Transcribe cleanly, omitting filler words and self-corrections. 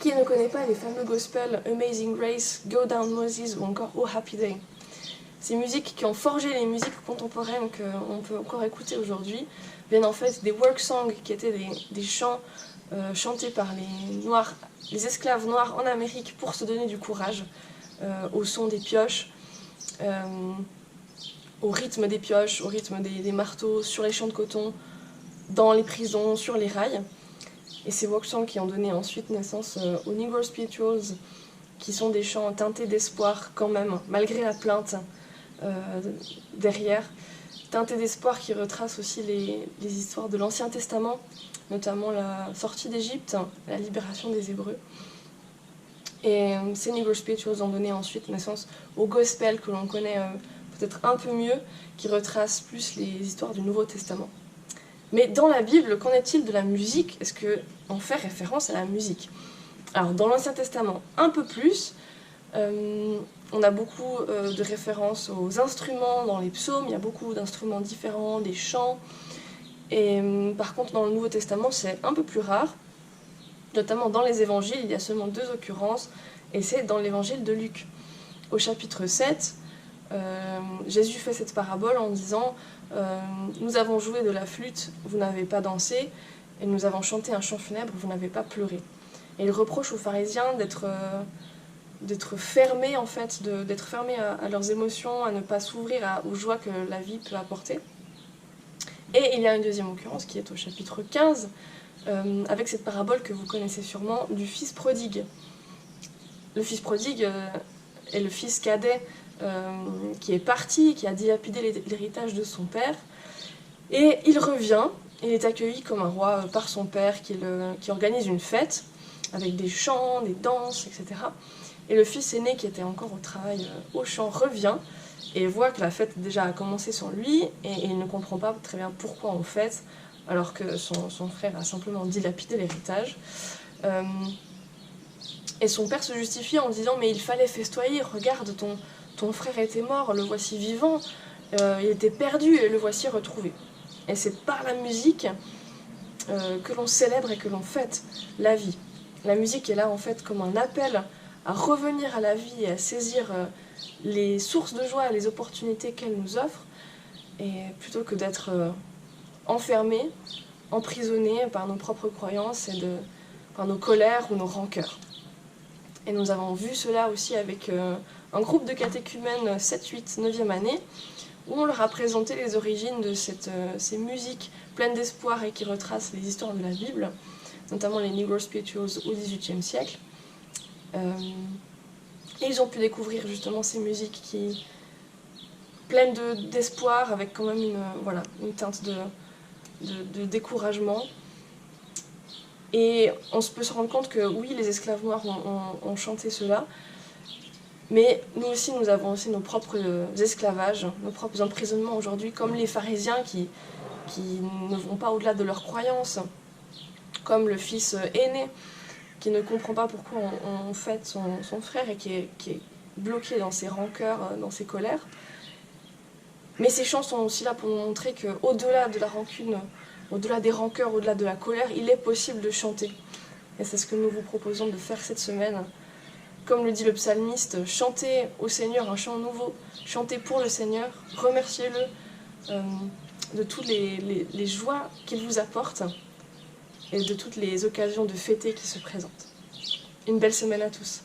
Qui ne connaît pas les fameux gospels Amazing Grace, Go Down Moses ou encore Oh Happy Day? Ces musiques qui ont forgé les musiques contemporaines qu'on peut encore écouter aujourd'hui viennent en fait des work songs qui étaient des chants chantés par les esclaves noirs en Amérique pour se donner du courage au son des pioches, au rythme des pioches, au rythme des marteaux, sur les champs de coton, dans les prisons, sur les rails. Et ces work songs qui ont donné ensuite naissance aux Negro Spirituals, qui sont des chants teintés d'espoir quand même, malgré la plainte derrière. Teintés d'espoir qui retracent aussi les histoires de l'Ancien Testament, notamment la sortie d'Égypte, la libération des Hébreux. Et ces Negro Spirituals ont donné ensuite naissance au gospel que l'on connaît peut-être un peu mieux, qui retrace plus les histoires du Nouveau Testament. Mais dans la Bible, qu'en est-il de la musique? Est-ce qu'on fait référence à la musique? Alors dans l'Ancien Testament, un peu plus. On a beaucoup de références aux instruments dans les psaumes, il y a beaucoup d'instruments différents, des chants. Et par contre, dans le Nouveau Testament, c'est un peu plus rare. Notamment dans les évangiles, il y a seulement 2 occurrences, et c'est dans l'évangile de Luc. Au chapitre 7, Jésus fait cette parabole en disant nous avons joué de la flûte, vous n'avez pas dansé, et nous avons chanté un chant funèbre, vous n'avez pas pleuré. Et il reproche aux pharisiens d'être fermés en fait, d'être fermés à leurs émotions, à ne pas s'ouvrir aux joies que la vie peut apporter. Et il y a une deuxième occurrence qui est au chapitre 15, avec cette parabole que vous connaissez sûrement du fils prodigue. Le fils prodigue est le fils cadet qui est parti, qui a dilapidé l'héritage de son père, et il revient, il est accueilli comme un roi par son père qui organise une fête avec des chants, des danses, etc. Et le fils aîné qui était encore au travail au champ revient et voit que la fête déjà a commencé sans lui, et il ne comprend pas très bien pourquoi on fête alors que son frère a simplement dilapidé l'héritage. Et son père se justifie en disant « mais il fallait festoyer, regarde, ton frère était mort, le voici vivant, il était perdu et le voici retrouvé ». Et c'est par la musique que l'on célèbre et que l'on fête la vie. La musique est là en fait comme un appel à revenir à la vie et à saisir les sources de joie et les opportunités qu'elle nous offre, et plutôt que d'être enfermés, emprisonnés par nos propres croyances et par nos colères ou nos rancœurs. Et nous avons vu cela aussi avec un groupe de catéchumènes 7, 8, 9e année, où on leur a présenté les origines de ces musiques pleines d'espoir et qui retracent les histoires de la Bible, notamment les Negro Spirituals au XVIIIe siècle. Et ils ont pu découvrir justement ces musiques pleines d'espoir, avec quand même une teinte de découragement. Et on peut se rendre compte que oui, les esclaves noirs ont chanté cela, mais nous aussi, nous avons aussi nos propres esclavages, nos propres emprisonnements aujourd'hui, comme les pharisiens qui ne vont pas au-delà de leurs croyances, comme le fils aîné qui ne comprend pas pourquoi on fête son frère et qui est bloqué dans ses rancœurs, dans ses colères. Mais ces chants sont aussi là pour nous montrer qu'au-delà de la rancune, au-delà des rancœurs, au-delà de la colère, il est possible de chanter. Et c'est ce que nous vous proposons de faire cette semaine. Comme le dit le psalmiste, chantez au Seigneur un chant nouveau, chantez pour le Seigneur, remerciez-le de toutes les joies qu'il vous apporte et de toutes les occasions de fêter qui se présentent. Une belle semaine à tous.